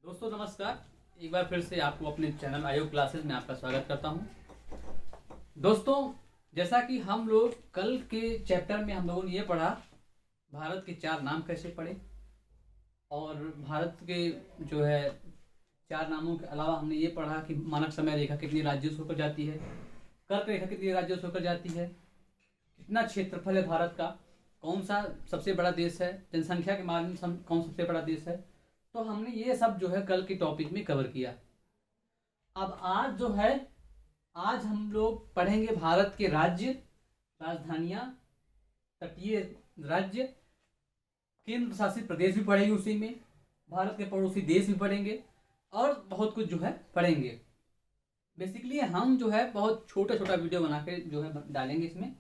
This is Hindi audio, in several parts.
दोस्तों नमस्कार। एक बार फिर से आपको अपने चैनल आयोग क्लासेस में आपका स्वागत करता हूं। दोस्तों, जैसा कि हम लोग कल के चैप्टर में हम लोगों ने ये पढ़ा, भारत के 4 नाम कैसे पढ़े, और भारत के जो है 4 नामों के अलावा हमने ये पढ़ा कि मानक समय रेखा कितनी राज्यों से होकर जाती है, कर्क रेखा कितनी राज्यों से होकर जाती है, कितना क्षेत्रफल है भारत का, कौन सा सबसे बड़ा देश है, जनसंख्या के मामले में कौन सबसे बड़ा देश है। तो हमने ये सब जो है कल के टॉपिक में कवर किया। अब आज जो है, आज हम लोग पढ़ेंगे भारत के राज्य, राजधानियां, तटीय राज्य, केंद्र शासित प्रदेश भी पढ़ेंगे, उसी में भारत के पड़ोसी देश भी पढ़ेंगे और बहुत कुछ जो है पढ़ेंगे। बेसिकली हम जो है बहुत छोटा छोटा वीडियो बना के जो है डालेंगे इसमें,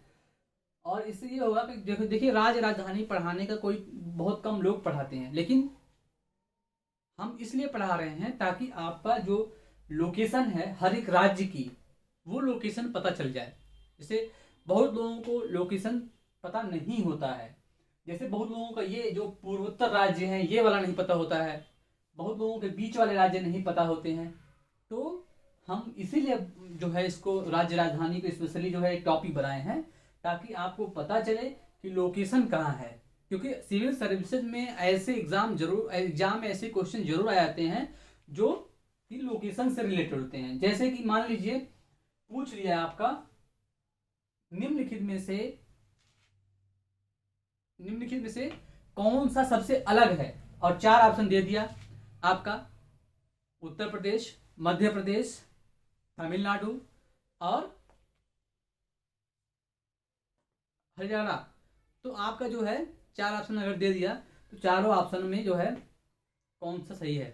और इससे ये होगा कि देखिए राजधानी पढ़ाने का कोई बहुत कम लोग पढ़ाते हैं, लेकिन हम इसलिए पढ़ा रहे हैं ताकि आपका जो लोकेशन है हर एक राज्य की, वो लोकेशन पता चल जाए। जैसे बहुत लोगों को लोकेशन पता नहीं होता है, जैसे बहुत लोगों का ये जो पूर्वोत्तर राज्य हैं ये वाला नहीं पता होता है, बहुत लोगों के बीच वाले राज्य नहीं पता होते हैं। तो हम इसीलिए जो है इसको राज्य राजधानी को स्पेशली जो है एक टॉपिक बनाए हैं, ताकि आपको पता चले कि लोकेशन कहाँ है। क्योंकि सिविल सर्विसेज में ऐसे एग्जाम में ऐसे क्वेश्चन जरूर आ जाते हैं जो कि लोकेशन से रिलेटेड होते हैं। जैसे कि मान लीजिए पूछ लिया आपका निम्नलिखित में से कौन सा सबसे अलग है, और 4 ऑप्शन दे दिया आपका, उत्तर प्रदेश, मध्य प्रदेश, तमिलनाडु और हरियाणा। तो आपका जो है 4 ऑप्शन अगर दे दिया तो चारों ऑप्शन में जो है कौन सा सही है,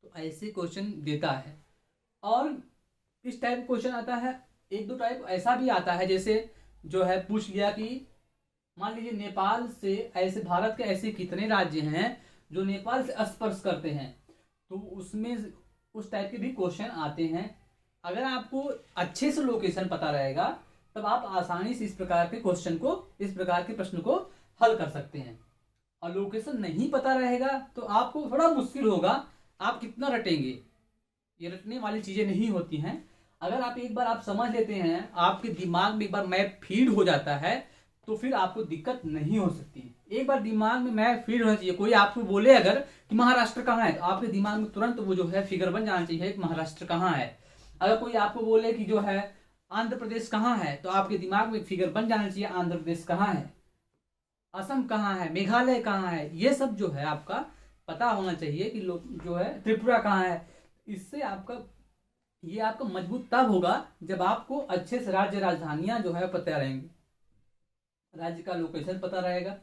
तो ऐसे क्वेश्चन देता है। और इस टाइप क्वेश्चन आता है, एक दो टाइप ऐसा भी आता है, जैसे जो है पूछ लिया कि मान लीजिए नेपाल से, ऐसे भारत के ऐसे कितने राज्य हैं जो नेपाल से स्पर्श करते हैं, तो उसमें उस टाइप के भी क्वेश्चन आते हैं। अगर आपको अच्छे से लोकेशन पता रहेगा तब आप आसानी से इस प्रकार के प्रश्न को हल कर सकते हैं। और लोकेशन नहीं पता रहेगा तो आपको थोड़ा मुश्किल होगा, आप कितना रटेंगे, ये रटने वाली चीजें नहीं होती हैं। अगर आप एक बार आप समझ लेते हैं, आपके दिमाग में एक बार मैप फीड हो जाता है, तो फिर आपको दिक्कत नहीं हो सकती। एक बार दिमाग में मैप फीड होना चाहिए। कोई आपको बोले अगर कि महाराष्ट्र कहाँ है, तो आपके दिमाग में तुरंत वो जो है फिगर बन जाना चाहिए कि महाराष्ट्र कहाँ है। अगर कोई आपको बोले कि जो है आंध्र प्रदेश कहाँ है, तो आपके दिमाग में फिगर बन जाना चाहिए आंध्र प्रदेश कहाँ है, असम कहाँ है, मेघालय कहाँ है, ये सब जो है आपका पता होना चाहिए कि लोग जो है त्रिपुरा कहाँ है। इससे आपका मजबूत तब होगा जब आपको अच्छे से राज्य राजधानियां जो है पता रहेंगी, राज्य का लोकेशन पता रहेगा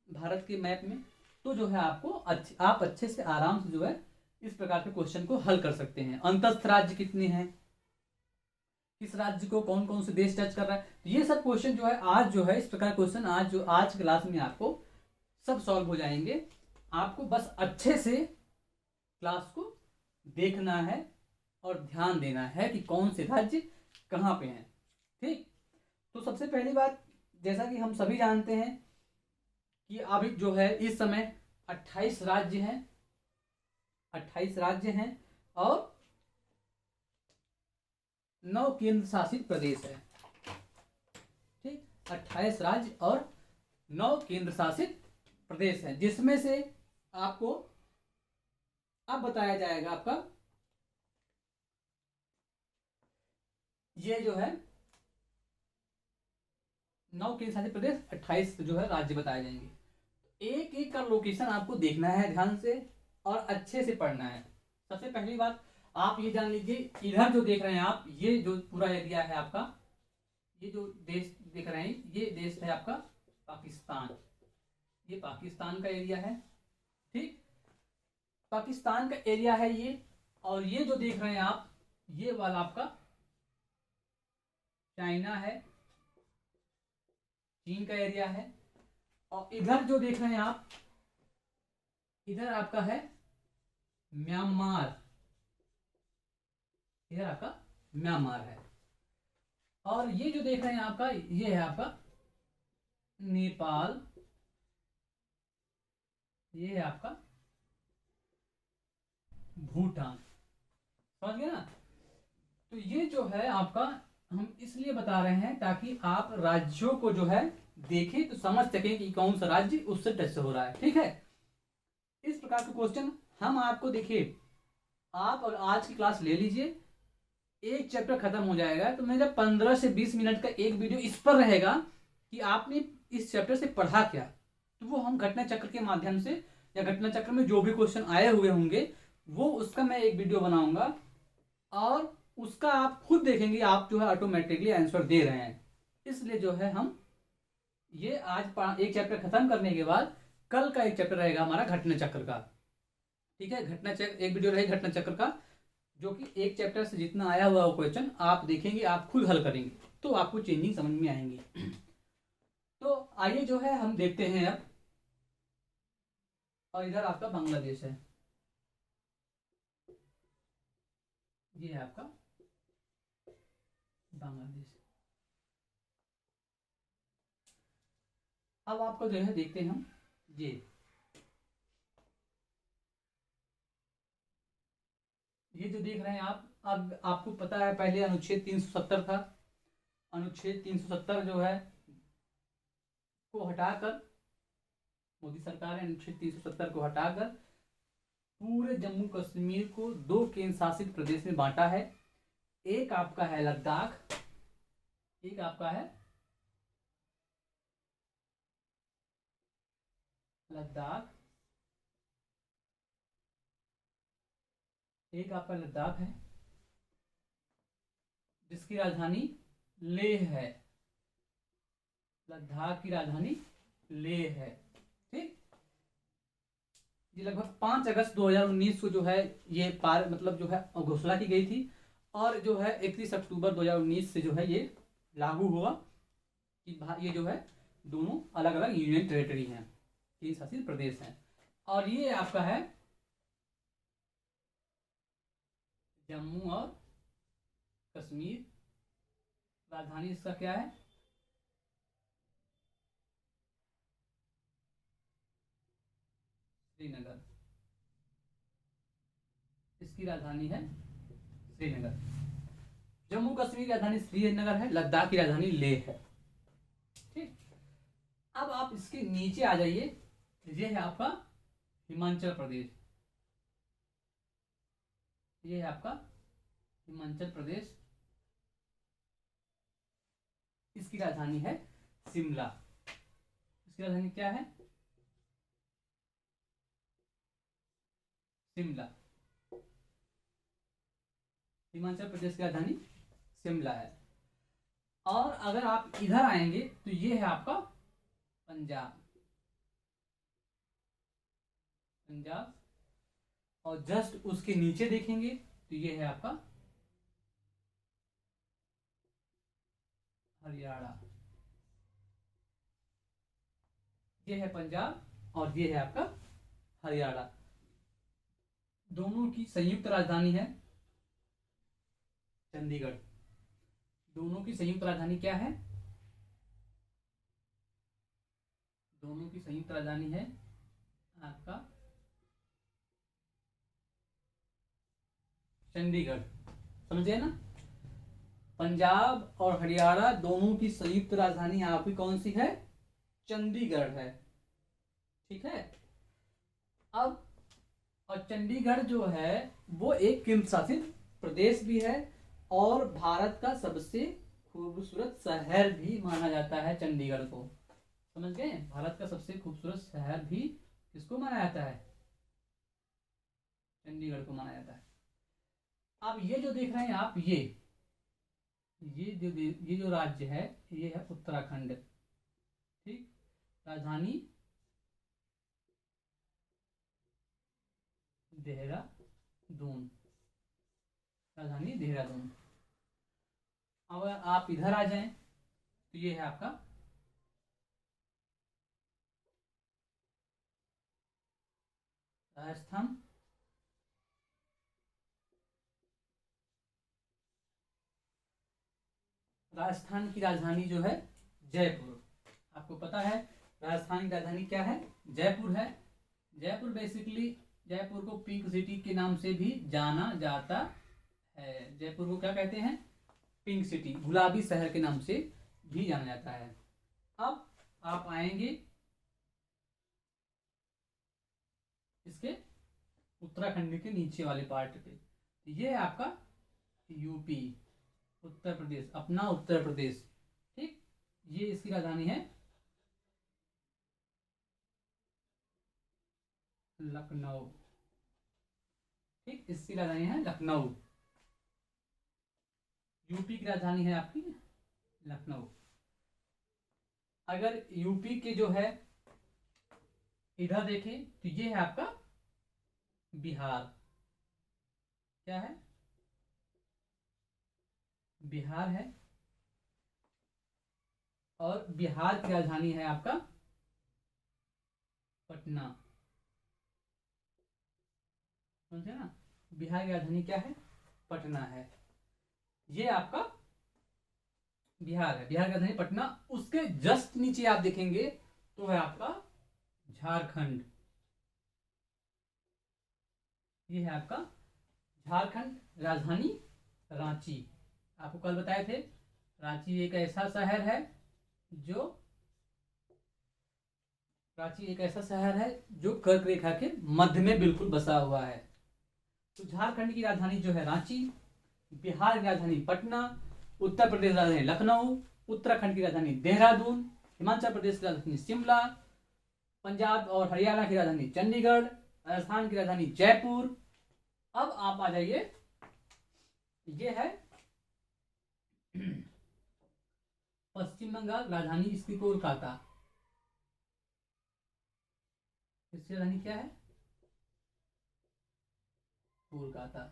भारत के मैप में, तो जो है आप अच्छे से आराम से जो है इस प्रकार के क्वेश्चन को हल कर सकते हैं। अंतस्थ राज्य कितने हैं, किस राज्य को कौन कौन से देश टच कर रहा है, तो ये सब क्वेश्चन जो है आज जो है इस प्रकार क्वेश्चन आज क्लास में आपको सब सॉल्व हो जाएंगे। आपको बस अच्छे से क्लास को देखना है और ध्यान देना है कि कौन से राज्य कहाँ पे हैं। ठीक, तो सबसे पहली बात, जैसा कि हम सभी जानते हैं कि अभी जो है इस समय 28 राज्य हैं और 9 केंद्र शासित प्रदेश है। ठीक, 28 राज्य और 9 केंद्र शासित प्रदेश है, जिसमें से आपको अब बताया जाएगा आपका ये जो है 9 केंद्र शासित प्रदेश, 28 जो है राज्य बताए जाएंगे। एक एक का लोकेशन आपको देखना है ध्यान से और अच्छे से पढ़ना है। सबसे पहली बात आप ये जान लीजिए, इधर जो देख रहे हैं आप, ये जो पूरा एरिया है आपका, ये जो देश देख रहे हैं, ये देश है आपका पाकिस्तान। ये पाकिस्तान का एरिया है। ठीक, पाकिस्तान का एरिया है ये। और ये जो देख रहे हैं आप, ये वाला आपका चाइना है, चीन का एरिया है। और इधर जो देख रहे हैं आप, इधर आपका है म्यांमार, इधर आपका म्यांमार है। और ये जो देख रहे हैं आपका, ये है आपका नेपाल, ये है आपका भूटान। समझ गए ना। तो ये जो है आपका हम इसलिए बता रहे हैं ताकि आप राज्यों को जो है देखें तो समझ सकें कि कौन सा राज्य उससे टच से हो रहा है। ठीक है, इस प्रकार के क्वेश्चन हम आपको देखिए, आप और आज की क्लास ले लीजिए, एक चैप्टर खत्म हो जाएगा तो मेरा 15 से 20 मिनट का एक वीडियो इस पर रहेगा कि आपने इस चैप्टर से पढ़ा क्या। तो वो हम घटना चक्र के माध्यम से या घटना चक्र में जो भी क्वेश्चन आए हुए होंगे वो उसका मैं एक वीडियो बनाऊंगा और उसका आप खुद देखेंगे, आप जो है ऑटोमेटिकली आंसर दे रहे हैं। इसलिए जो है हम ये आज एक चैप्टर खत्म करने के बाद कल का एक चैप्टर रहेगा हमारा घटना चक्र का। ठीक है, घटना चक्र एक वीडियो रहेगा घटना चक्र का, जो कि एक चैप्टर से जितना आया हुआ वो क्वेश्चन आप देखेंगे, आप खुद हल करेंगे तो आपको चेंजिंग समझ में आएंगी। तो आइए जो है हम देखते हैं अब। और इधर आपका बांग्लादेश है, ये है आपका बांग्लादेश। अब आपको जो है देखते हैं हम ये जो देख रहे हैं आप, अब आपको पता है पहले अनुच्छेद 370 था। अनुच्छेद 370 जो है को हटाकर मोदी सरकार ने अनुच्छेद 370 को हटाकर पूरे जम्मू कश्मीर को 2 केंद्र शासित प्रदेश में बांटा है। एक आपका है लद्दाख, एक आपका है लद्दाख, एक आपका लद्दाख है जिसकी राजधानी लेह है। लद्दाख की राजधानी लेह है। ठीक, ये लगभग 5 अगस्त 2019 को जो है ये पार मतलब जो है घोषणा की गई थी और जो है 31 अक्टूबर 2019 से जो है ये लागू हुआ कि ये जो है दोनों अलग अलग यूनियन टेरिटरी हैं, केंद्र शासित प्रदेश हैं। और ये आपका है जम्मू और कश्मीर, राजधानी इसका क्या है श्रीनगर, इसकी राजधानी है श्रीनगर। जम्मू कश्मीर की राजधानी श्रीनगर है, लद्दाख की राजधानी लेह है। ठीक, अब आप इसके नीचे आ जाइए, ये है आपका हिमाचल प्रदेश, ये है आपका हिमाचल प्रदेश, इसकी राजधानी है शिमला। इसकी राजधानी क्या है शिमला। हिमाचल प्रदेश की राजधानी शिमला है। और अगर आप इधर आएंगे तो ये है आपका पंजाब, पंजाब। और जस्ट उसके नीचे देखेंगे तो ये है आपका हरियाणा, ये है पंजाब और ये है आपका हरियाणा। दोनों की संयुक्त राजधानी है चंडीगढ़। दोनों की संयुक्त राजधानी क्या है? दोनों की संयुक्त राजधानी है आपका चंडीगढ़। समझे ना, पंजाब और हरियाणा दोनों की संयुक्त राजधानी आपकी कौन सी है? चंडीगढ़ है। ठीक है, अब और चंडीगढ़ जो है वो एक केंद्र शासित प्रदेश भी है और भारत का सबसे खूबसूरत शहर भी माना जाता है चंडीगढ़ को। समझ गए, भारत का सबसे खूबसूरत शहर भी किसको माना जाता है? चंडीगढ़ को माना जाता है। अब ये जो देख रहे हैं आप, ये जो राज्य है ये है उत्तराखंड। ठीक, राजधानी देहरादून, राजधानी देहरादून। अब आप इधर आ जाएं तो ये है आपका राजस्थान। राजस्थान की राजधानी जो है जयपुर। आपको पता है राजस्थान की राजधानी क्या है? जयपुर है। जयपुर बेसिकली जयपुर को पिंक सिटी के नाम से भी जाना जाता है। जयपुर को क्या कहते हैं? पिंक सिटी, गुलाबी शहर के नाम से भी जाना जाता है। अब आप आएंगे इसके उत्तराखंड के नीचे वाले पार्ट पे। ये है आपका यूपी, उत्तर प्रदेश, अपना उत्तर प्रदेश। ठीक, ये इसकी राजधानी है लखनऊ। ठीक, इसकी राजधानी है लखनऊ। यूपी की राजधानी है आपकी लखनऊ। अगर यूपी के जो है इधर देखें तो ये है आपका बिहार। क्या है? बिहार है। और बिहार की राजधानी है आपका पटना। समझे ना? बिहार की राजधानी क्या है? पटना है। ये आपका बिहार है, बिहार की राजधानी पटना। उसके जस्ट नीचे आप देखेंगे तो है आपका झारखंड। ये है आपका झारखंड, राजधानी रांची। आपको कल बताए थे रांची एक ऐसा शहर है जो कर्क रेखा के मध्य में बिल्कुल बसा हुआ है। तो झारखंड की राजधानी जो है रांची, बिहार की राजधानी पटना, उत्तर प्रदेश की राजधानी लखनऊ, उत्तराखंड की राजधानी देहरादून, हिमाचल प्रदेश की राजधानी शिमला, पंजाब और हरियाणा की राजधानी चंडीगढ़, राजस्थान की राजधानी जयपुर। अब आप आ जाइए, ये है पश्चिम बंगाल, राजधानी इसकी कोलकाता। इसकी राजधानी क्या है? कोलकाता।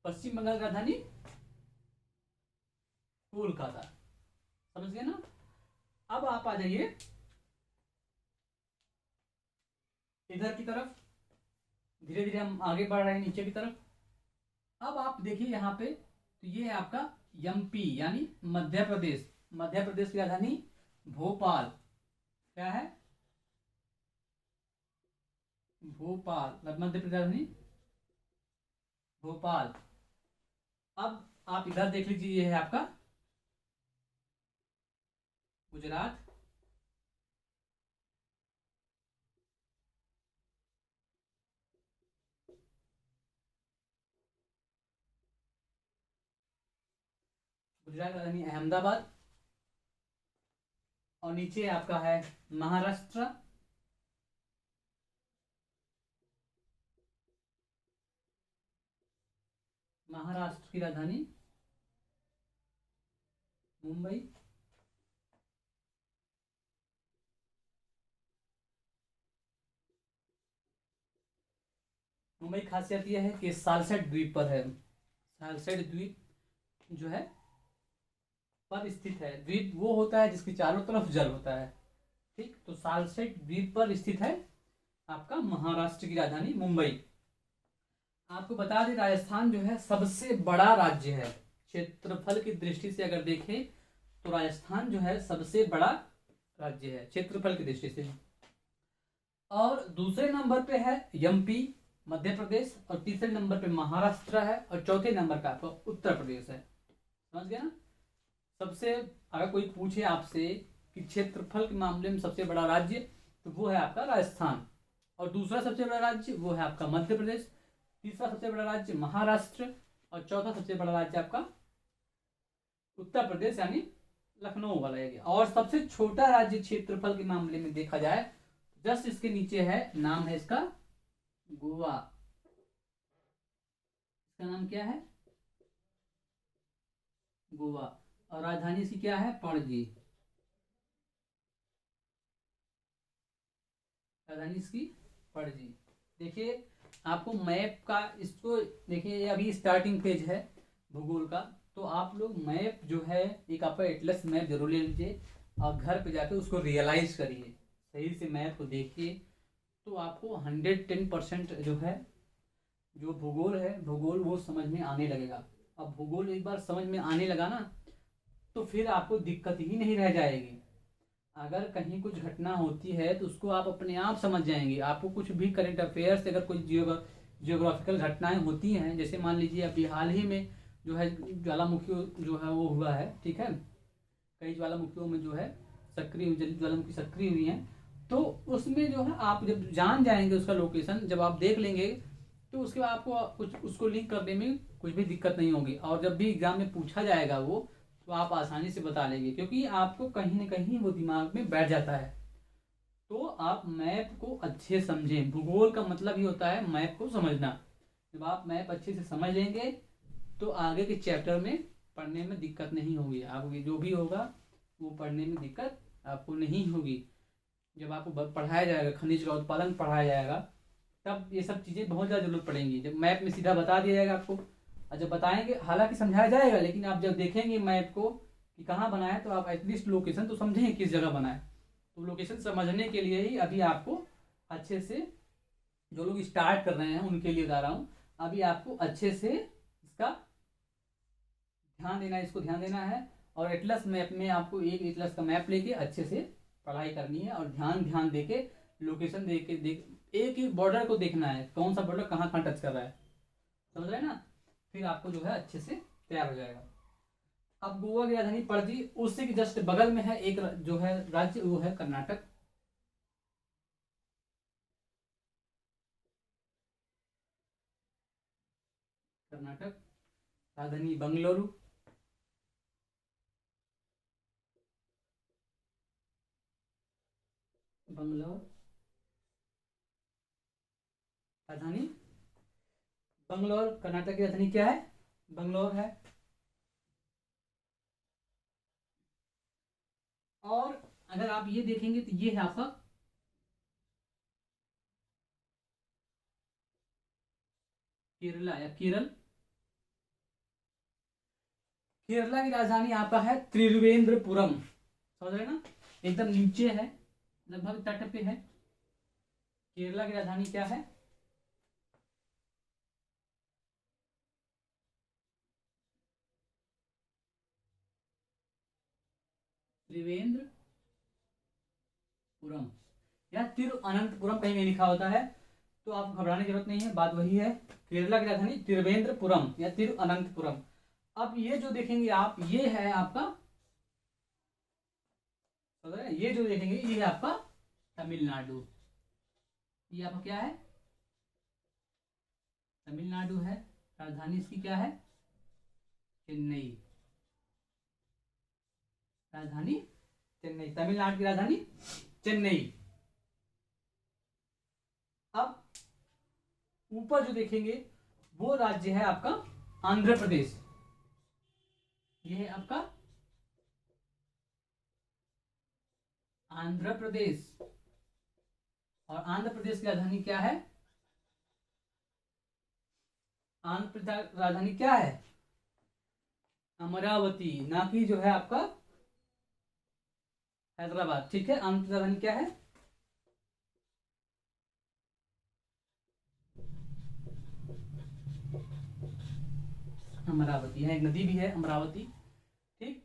पश्चिम बंगाल की राजधानी कोलकाता। समझ गए ना? अब आप आ जाइए इधर की तरफ। धीरे धीरे हम आगे बढ़ रहे हैं नीचे की तरफ। अब आप देखिए यहाँ पे, तो ये है आपका एमपी यानी मध्य प्रदेश। मध्य प्रदेश की राजधानी भोपाल। क्या है? भोपाल, मध्य प्रदेश की राजधानी भोपाल। अब आप इधर देख लीजिए, ये है आपका गुजरात। गुजरात राजधानी अहमदाबाद। और नीचे आपका है महाराष्ट्र। महाराष्ट्र की राजधानी मुंबई। मुंबई खासियत यह है कि सालसेट द्वीप पर है। सालसेट द्वीप जो है पर स्थित है। द्वीप वो होता है जिसके चारों तरफ जल होता है। ठीक, तो सालसेट द्वीप पर स्थित है आपका महाराष्ट्र की राजधानी मुंबई। आपको बता दें, राजस्थान जो है सबसे बड़ा राज्य है। क्षेत्रफल की दृष्टि से अगर देखें तो राजस्थान जो है सबसे बड़ा राज्य है क्षेत्रफल की दृष्टि से। और दूसरे नंबर पे है एमपी मध्य प्रदेश, और तीसरे नंबर पे महाराष्ट्र है, और चौथे नंबर पे आपका उत्तर प्रदेश है। समझ गया ना? सबसे अगर कोई पूछे आपसे कि क्षेत्रफल के मामले में सबसे बड़ा राज्य, तो वो है आपका राजस्थान। और दूसरा सबसे बड़ा राज्य वो है आपका मध्य प्रदेश, तीसरा सबसे बड़ा राज्य महाराष्ट्र, और चौथा सबसे बड़ा राज्य आपका उत्तर प्रदेश यानी लखनऊ वाला एरिया। और सबसे छोटा राज्य क्षेत्रफल के मामले में देखा जाए, जस्ट इसके नीचे है, नाम है इसका गोवा। इसका नाम क्या है? गोवा। और राजधानी इसकी क्या है? पणजी। राजधानी इसकी पणजी। देखिए आपको मैप का, इसको देखिए, ये अभी स्टार्टिंग पेज है भूगोल का। तो आप लोग मैप जो है एक आपका एटलस मैप जरूर ले लीजिए और घर पे जाके उसको रियलाइज करिए, सही से मैप को देखिए। तो आपको 110% जो है, जो भूगोल है, भूगोल वो समझ में आने लगेगा। अब भूगोल एक बार समझ में आने लगा ना, तो फिर आपको दिक्कत ही नहीं रह जाएगी। अगर कहीं कुछ घटना होती है तो उसको आप अपने आप समझ जाएंगे। आपको कुछ भी करंट अफेयर से अगर कोई जियोग्राफिकल घटनाएं होती हैं, जैसे मान लीजिए अभी हाल ही में जो है ज्वालामुखी जो है वो हुआ है, ठीक है, कई ज्वालामुखियों में जो है सक्रिय ज्वालामुखी सक्रिय हुई हैं, तो उसमें जो है आप जब जान जाएंगे उसका लोकेशन, जब आप देख लेंगे तो उसके बाद आपको कुछ उसको लिंक करने में कुछ भी दिक्कत नहीं होगी, और जब भी एग्जाम में पूछा जाएगा वो, तो आप आसानी से बता लेंगे, क्योंकि आपको कहीं ना कहीं वो दिमाग में बैठ जाता है। तो आप मैप को अच्छे समझें। भूगोल का मतलब ही होता है मैप को समझना। जब आप मैप अच्छे से समझ लेंगे तो आगे के चैप्टर में पढ़ने में दिक्कत नहीं होगी। आगे जो भी होगा वो पढ़ने में दिक्कत आपको नहीं होगी। जब आपको पढ़ाया जाएगा, खनिज का उत्पादन पढ़ाया जाएगा, तब ये सब चीज़ें बहुत ज़्यादा जरूरत पड़ेंगी। जब मैप में सीधा बता दिया जाएगा आपको, और जब बताएंगे हालांकि समझाया जाएगा, लेकिन आप जब देखेंगे मैप को कि कहाँ बना है, तो आप एटलीस्ट लोकेशन तो समझेंगे किस जगह बना है। तो लोकेशन समझने के लिए ही अभी आपको अच्छे से, जो लोग स्टार्ट कर रहे हैं उनके लिए बता रहा हूँ, अभी आपको अच्छे से इसका ध्यान देना है, इसको ध्यान देना है। और एटलस मैप में आपको एक एटलस का मैप लेके अच्छे से पढ़ाई करनी है, और ध्यान ध्यान देके लोकेशन देख एक एक बॉर्डर को देखना है, कौन सा बॉर्डर कहाँ कहाँ टच कर रहा है, समझ रहे हैं ना। फिर आपको जो है अच्छे से तैयार हो जाएगा। अब गोवा की राजधानी पणजी, उससे की जस्ट बगल में है एक जो है राज्य, वो है कर्नाटक। कर्नाटक, राजधानी बंगलुरु। बंगलोर, राजधानी बंगलोर। कर्नाटक की राजधानी क्या है? बंगलोर है। और अगर आप ये देखेंगे तो ये है आपका केरला या केरल। केरला की राजधानी आपका है त्रिवेंद्रपुरम, समझ रहे ना, एकदम नीचे है, लगभग तट पे है। केरला की राजधानी क्या है? त्रिवेंद्रपुरम या तिरुअनंतपुरम कहीं नहीं लिखा होता है, तो आप घबराने की जरूरत नहीं है, बात वही है। केरला की राजधानी त्रिवेंद्रपुरम या तिरुअनंतपुरम। अब ये जो देखेंगे आप, ये है आपका, समझ रहे हैं? ये जो देखेंगे ये है आपका तमिलनाडु। ये आपका क्या है? तमिलनाडु है। राजधानी इसकी क्या है? चेन्नई। राजधानी चेन्नई, तमिलनाडु की राजधानी चेन्नई। अब ऊपर जो देखेंगे वो राज्य है आपका आंध्र प्रदेश। ये है आपका आंध्र प्रदेश। और आंध्र प्रदेश की राजधानी क्या है? आंध्र प्रदेश की राजधानी क्या है? अमरावती, ना कि जो है आपका हैदराबाद। ठीक है, आंध्र प्रदेश की राजधानी क्या है? अमरावती है, एक नदी भी है अमरावती। ठीक।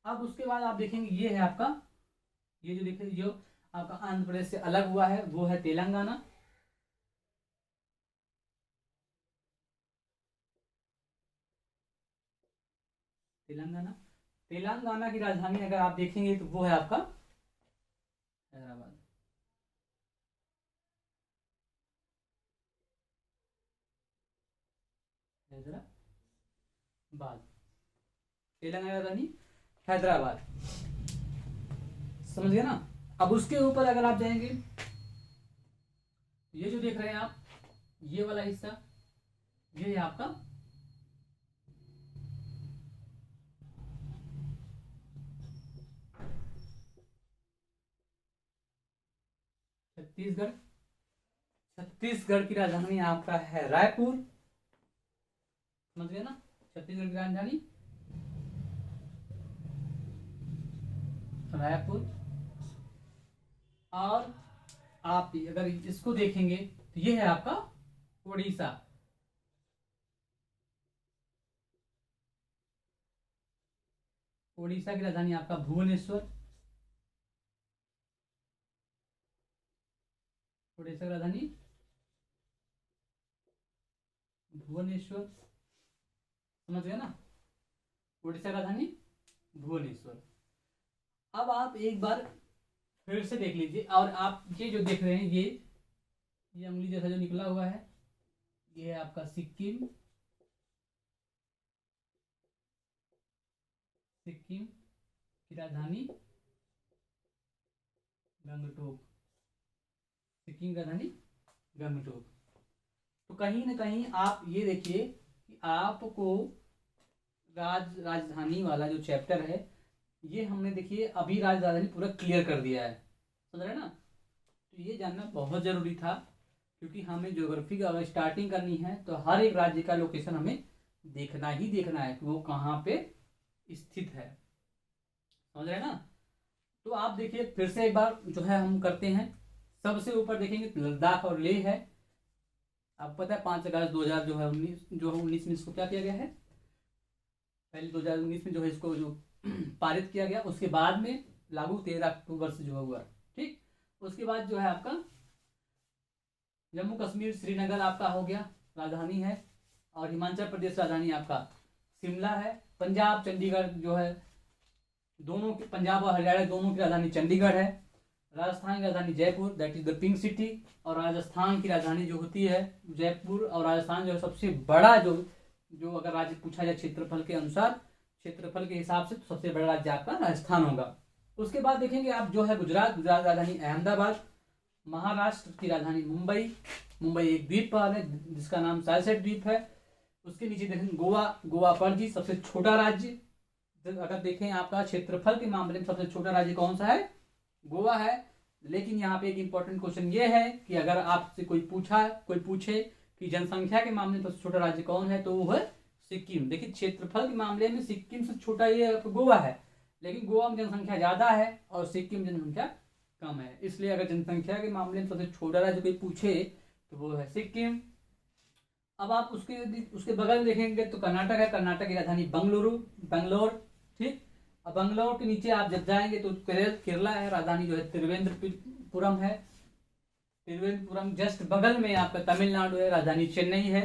अब उसके बाद आप देखेंगे ये है आपका, ये जो देखिए जो आपका आंध्र प्रदेश से अलग हुआ है वो है तेलंगाना। तेलंगाना, तेलंगाना की राजधानी अगर आप देखेंगे तो वो है आपका हैदराबाद। हैदराबाद, तेलंगाना की राजधानी हैदराबाद, समझ गए ना। अब उसके ऊपर अगर आप जाएंगे, ये जो देख रहे हैं आप, ये वाला हिस्सा, ये है आपका छत्तीसगढ़। छत्तीसगढ़ की राजधानी आपका है रायपुर, समझ गए ना। छत्तीसगढ़ की राजधानी रायपुर। और आप अगर इसको देखेंगे तो ये है आपका उड़ीसा। उड़ीसा की राजधानी आपका भुवनेश्वर। उड़ीसा की राजधानी भुवनेश्वर, समझ गए ना, उड़ीसा की राजधानी भुवनेश्वर। अब आप एक बार फिर से देख लीजिए, और आप ये जो देख रहे हैं ये उंगली जैसा जो निकला हुआ है, ये है आपका सिक्किम। सिक्किम की राजधानी गंगटोक। सिक्किम की राजधानी गंगटोक। तो कहीं ना कहीं आप ये देखिए कि आपको राजधानी वाला जो चैप्टर है, ये हमने देखिए अभी राजधानी पूरा क्लियर कर दिया है, समझ रहे ना। तो ये जानना बहुत ज़रूरी था, क्योंकि हमें ज्योग्राफी का अगर स्टार्टिंग करनी है तो हर एक राज्य का लोकेशन हमें देखना ही देखना है कि वो कहाँ पे स्थित है, समझ रहे ना। तो आप देखिए फिर से एक बार जो है हम करते हैं। सबसे ऊपर देखेंगे तो लद्दाख और लेह है। आपको पता है 5 अगस्त 2000 जो है 19 में इसको क्या किया गया है, पहले 2019 में जो है इसको जो पारित किया गया, उसके बाद में लागू 13 अक्टूबर से जो हुआ, ठीक। उसके बाद जो है आपका जम्मू कश्मीर श्रीनगर आपका हो गया राजधानी है, और हिमाचल प्रदेश राजधानी आपका शिमला है। पंजाब चंडीगढ़ जो है, दोनों के पंजाब और हरियाणा दोनों की राजधानी चंडीगढ़ है। राजस्थान की राजधानी Jaipur, that is the pink city. और राजस्थान की राजधानी जो होती है जयपुर, और राजस्थान जो है सबसे बड़ा जो अगर राज्य पूछा जाए क्षेत्रफल के अनुसार, क्षेत्रफल के हिसाब से, तो सबसे बड़ा राज्य आपका राजस्थान होगा। उसके बाद देखेंगे आप जो है गुजरात राजधानी अहमदाबाद। महाराष्ट्र की राजधानी मुंबई, मुंबई एक द्वीप पर है जिसका नाम सालसेट द्वीप है। उसके नीचे देखेंगे गोवा पणजी, सबसे छोटा राज्य। अगर देखें आपका क्षेत्रफल के मामले में सबसे छोटा राज्य कौन सा है, गोवा है। लेकिन यहाँ पे एक इंपॉर्टेंट क्वेश्चन ये है कि अगर आपसे कोई पूछे कि जनसंख्या के मामले में सबसे छोटा राज्य कौन है, तो वो है सिक्किम। देखिए क्षेत्रफल के मामले में सिक्किम से छोटा ये गोवा है, लेकिन गोवा में जनसंख्या ज्यादा है और सिक्किम में जनसंख्या कम है। इसलिए अगर जनसंख्या के मामले में सबसे छोटा राज्य कोई पूछे तो वो है सिक्किम। अब आप उसके बगल में देखेंगे तो कर्नाटक है। कर्नाटक की राजधानी बंगलोर, ठीक। अब बंगलोर के नीचे आप जब जाएंगे तो केरला है, राजधानी जो है त्रिवेंद्रपुरम है। त्रिवेंद्रपुरम जस्ट बगल में आपका तमिलनाडु है, राजधानी चेन्नई है,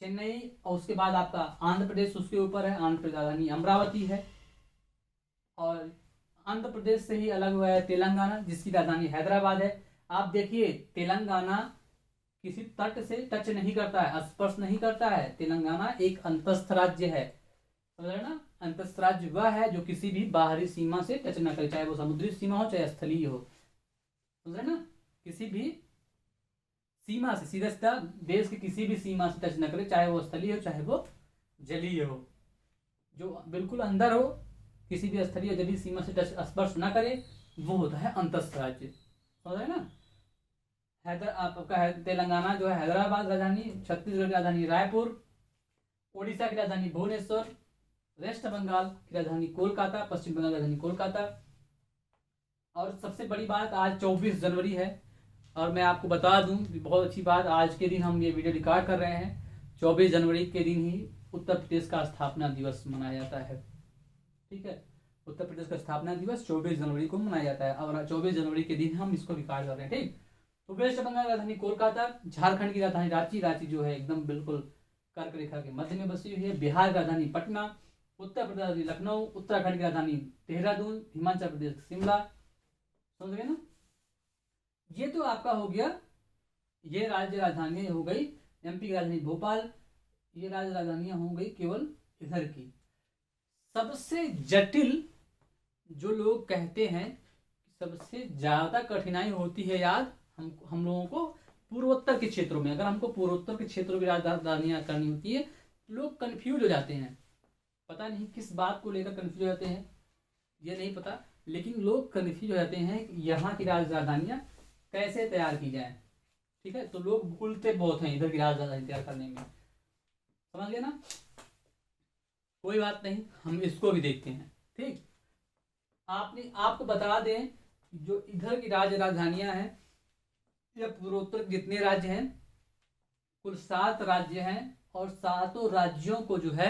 चेन्नई। और उसके बाद आपका आंध्र प्रदेश उसके ऊपर है, आंध्र प्रदेश राजधानी अमरावती है। और आंध्र प्रदेश से ही अलग हुआ है तेलंगाना, जिसकी राजधानी हैदराबाद है। आप देखिए तेलंगाना किसी तट से टच नहीं करता है, स्पर्श नहीं करता है। तेलंगाना एक अंतस्थ राज्य है, समझ रहे ना। अंतस्थ राज्य वह है जो किसी भी बाहरी सीमा से टच न करे, चाहे वो समुद्री सीमा हो चाहे स्थलीय हो, समझ रहे ना। किसी भी सीमा से सीधा देश की किसी भी सीमा से टच न करे, चाहे वो स्थलीय हो चाहे वो जलीय हो। जो बिल्कुल अंदर हो, किसी भी स्थलीय जलीय सीमा से टच स्पर्श न करे, वो होता है अंतस्थ राज्य, समझ रहे ना। आपका है तेलंगाना जो है हैदराबाद राजधानी, छत्तीसगढ़ की राजधानी रायपुर, उड़ीसा की राजधानी भुवनेश्वर, वेस्ट बंगाल की राजधानी कोलकाता, पश्चिम बंगाल की राजधानी कोलकाता। और सबसे बड़ी बात, आज 24 जनवरी है, और मैं आपको बता दूं बहुत अच्छी बात, आज के दिन हम ये वीडियो रिकॉर्ड कर रहे हैं, 24 जनवरी के दिन ही उत्तर प्रदेश का स्थापना दिवस मनाया जाता है, ठीक है। उत्तर प्रदेश का स्थापना दिवस 24 जनवरी को मनाया जाता है, और 24 जनवरी के दिन हम इसको रिकॉर्ड कर रहे हैं, ठीक। तो वेस्ट बंगाल की राजधानी कोलकाता, झारखंड की राजधानी रांची जो है एकदम बिल्कुल कर्क रेखा के मध्य में बसी हुई है। बिहार की राजधानी पटना, उत्तर प्रदेश लखनऊ, उत्तराखंड की राजधानी देहरादून, हिमाचल प्रदेश शिमला, समझ गए ना। ये तो आपका हो गया, ये राज्य राजधानी हो गई। एमपी की राजधानी भोपाल, ये राज्य राजधानियां हो गई केवल इधर की। सबसे जटिल जो लोग कहते हैं सबसे ज्यादा कठिनाई होती है याद हम लोगों को पूर्वोत्तर के क्षेत्रों में। अगर हमको पूर्वोत्तर के क्षेत्रों की राजधानियां करनी होती है, लोग कंफ्यूज हो जाते हैं, पता नहीं किस बात को लेकर कंफ्यूज हो जाते हैं, ये नहीं पता, लेकिन लोग कंफ्यूज हो जाते हैं कि यहाँ की राजधानियां कैसे तैयार की जाए, ठीक है। तो लोग भूलते बहुत हैं इधर की राजधानी तैयार करने में, समझ गए ना। कोई बात नहीं, हम इसको भी देखते हैं, ठीक। आपको बता दें, जो इधर की राजधानियां हैं या पूर्वोत्तर जितने राज्य हैं, कुल 7 राज्य हैं, और 7 राज्यों को जो है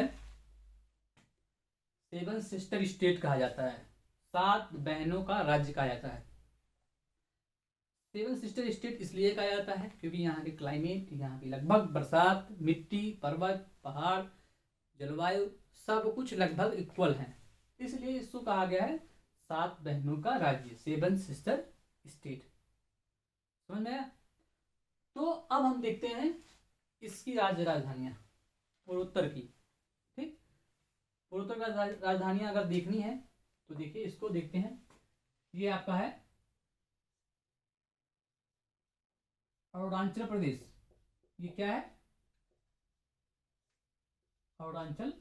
7 सिस्टर स्टेट कहा जाता है, 7 बहनों का राज्य कहा जाता है। सेवन सिस्टर स्टेट इसलिए कहा जाता है क्योंकि यहाँ के क्लाइमेट, यहाँ की लगभग बरसात, मिट्टी, पर्वत, पहाड़, जलवायु सब कुछ लगभग इक्वल है, इसलिए इसको कहा गया है सात बहनों का राज्य, सेवन सिस्टर स्टेट। समझ में आया? तो अब हम देखते हैं इसकी राजधानियां पूर्वोत्तर की। ठीक, पूर्वोत्तर का राजधानियां अगर देखनी है तो देखिए इसको देखते हैं। ये आपका है अरुणाचल प्रदेश। ये क्या है? अरुणाचल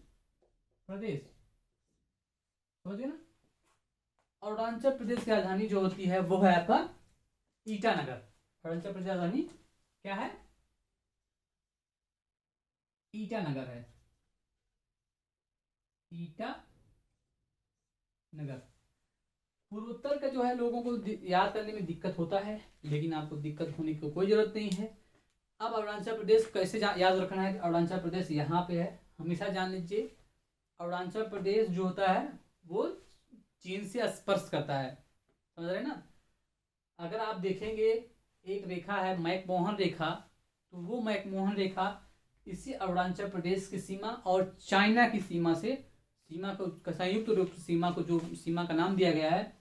प्रदेश। समझ गए ना? अरुणाचल प्रदेश की राजधानी जो होती है वो है आपका ईटानगर। अरुणाचल प्रदेश राजधानी क्या है? ईटानगर है। ईटानगर। पूर्वोत्तर का जो है लोगों को याद करने में दिक्कत होता है, लेकिन आपको दिक्कत होने की कोई जरूरत नहीं है। अब अरुणाचल प्रदेश कैसे याद रखना है कि अरुणाचल प्रदेश यहाँ पे है, हमेशा जान लीजिए। अरुणाचल प्रदेश जो होता है वो चीन से स्पर्श करता है, समझ रहे ना? अगर आप देखेंगे एक रेखा है मैकमोहन रेखा, तो वो मैकमोहन रेखा इसी अरुणाचल प्रदेश की सीमा और चाइना की सीमा से, सीमा को संयुक्त रूप से सीमा को, जो सीमा का नाम दिया गया है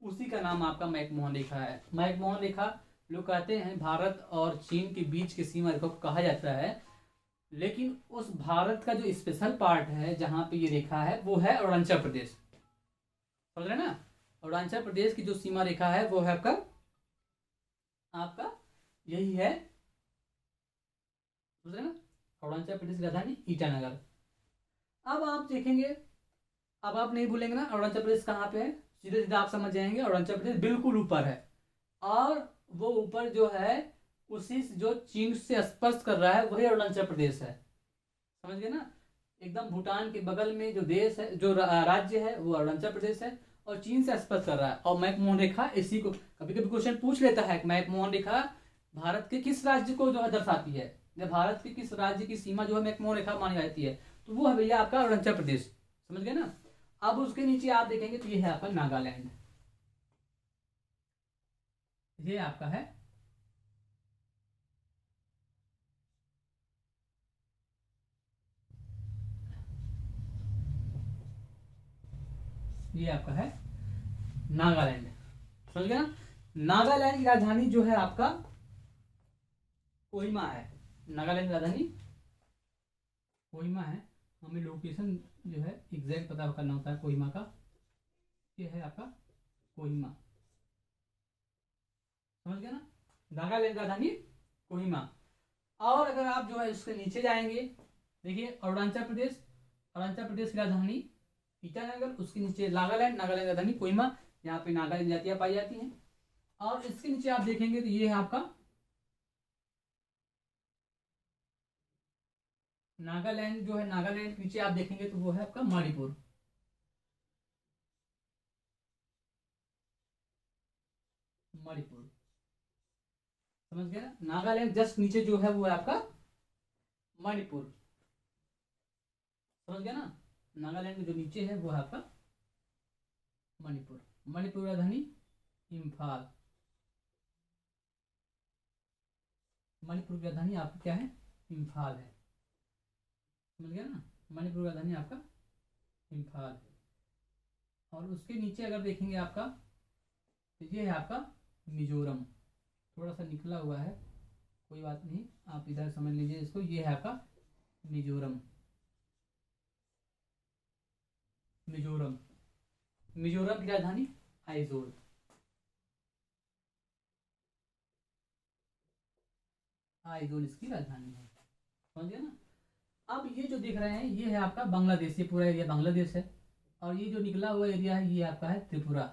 उसी का नाम आपका मैकमोहन रेखा है। मैकमोहन रेखा लोग कहते हैं भारत और चीन के बीच की सीमा रेखा को कहा जाता है, लेकिन उस भारत का जो स्पेशल पार्ट है जहाँ पे ये रेखा है वो है अरुणाचल प्रदेश। समझ रहे ना? अरुणाचल प्रदेश की जो सीमा रेखा है वो है आपका यही है, समझ रहे ना? अरुणाचल प्रदेश की राजधानी ईटानगर। अब आप देखेंगे, अब आप नहीं भूलेंगे ना अरुणाचल प्रदेश कहाँ पे है, सीधे सीधे आप समझ जाएंगे अरुणाचल प्रदेश बिल्कुल ऊपर है, और वो ऊपर जो है उसी जो चीन से स्पर्श कर रहा है वही अरुणाचल प्रदेश है। समझ गए ना? एकदम भूटान के बगल में जो देश है, जो राज्य है वो अरुणाचल प्रदेश है और चीन से स्पर्श कर रहा है। और मैकमोहन रेखा इसी को कभी कभी क्वेश्चन पूछ लेता है, मैकमोहन रेखा भारत के किस राज्य को जो है दर्शाती है, जब भारत के किस राज्य की सीमा जो है मैकमोहन रेखा मानी जाती है, तो वो है भैया आपका अरुणाचल प्रदेश। समझ गए ना? अब उसके नीचे आप देखेंगे तो ये है आपका नागालैंड। ये आपका है ये आपका है नागालैंड। समझ गए ना? नागालैंड की राजधानी जो है आपका कोहिमा है। नागालैंड की राजधानी कोहिमा है। हमें लोकेशन जो है एग्जैक्ट पता करना होता है कोहिमा का। ये है आपका कोहिमा। समझ गए ना? नागालैंड की राजधानी कोहिमा। और अगर आप जो है उसके नीचे जाएंगे, देखिए अरुणाचल प्रदेश, अरुणाचल प्रदेश की राजधानी ईटानगर, उसके नीचे नागालैंड, नागालैंड की राजधानी कोहिमा, यहाँ पे नागा जनजातियां पाई जाती हैं। और इसके नीचे आप देखेंगे तो ये है आपका नागालैंड जो है, नागालैंड के नीचे आप देखेंगे तो वो है आपका मणिपुर। मणिपुर। समझ गया ना? नागालैंड जस्ट नीचे जो है वो है आपका मणिपुर। समझ गया ना? नागालैंड के जो नीचे है वो है आपका मणिपुर। मणिपुर राजधानी इम्फाल। मणिपुर की राजधानी आपका क्या है? इम्फाल है। समझ गया ना? मणिपुर की राजधानी आपका इम्फाल है। और उसके नीचे अगर देखेंगे आपका तो ये है आपका मिजोरम। थोड़ा सा निकला हुआ है, कोई बात नहीं, आप इधर समझ लीजिए इसको। ये है आपका मिजोरम। मिजोरम। मिजोरम की राजधानी आइजोल। आइजोल इसकी राजधानी है। समझ गया ना? अब ये जो दिख रहे हैं ये है आपका बांग्लादेश। ये पूरा एरिया बांग्लादेश है। और ये जो निकला हुआ एरिया है ये आपका है त्रिपुरा।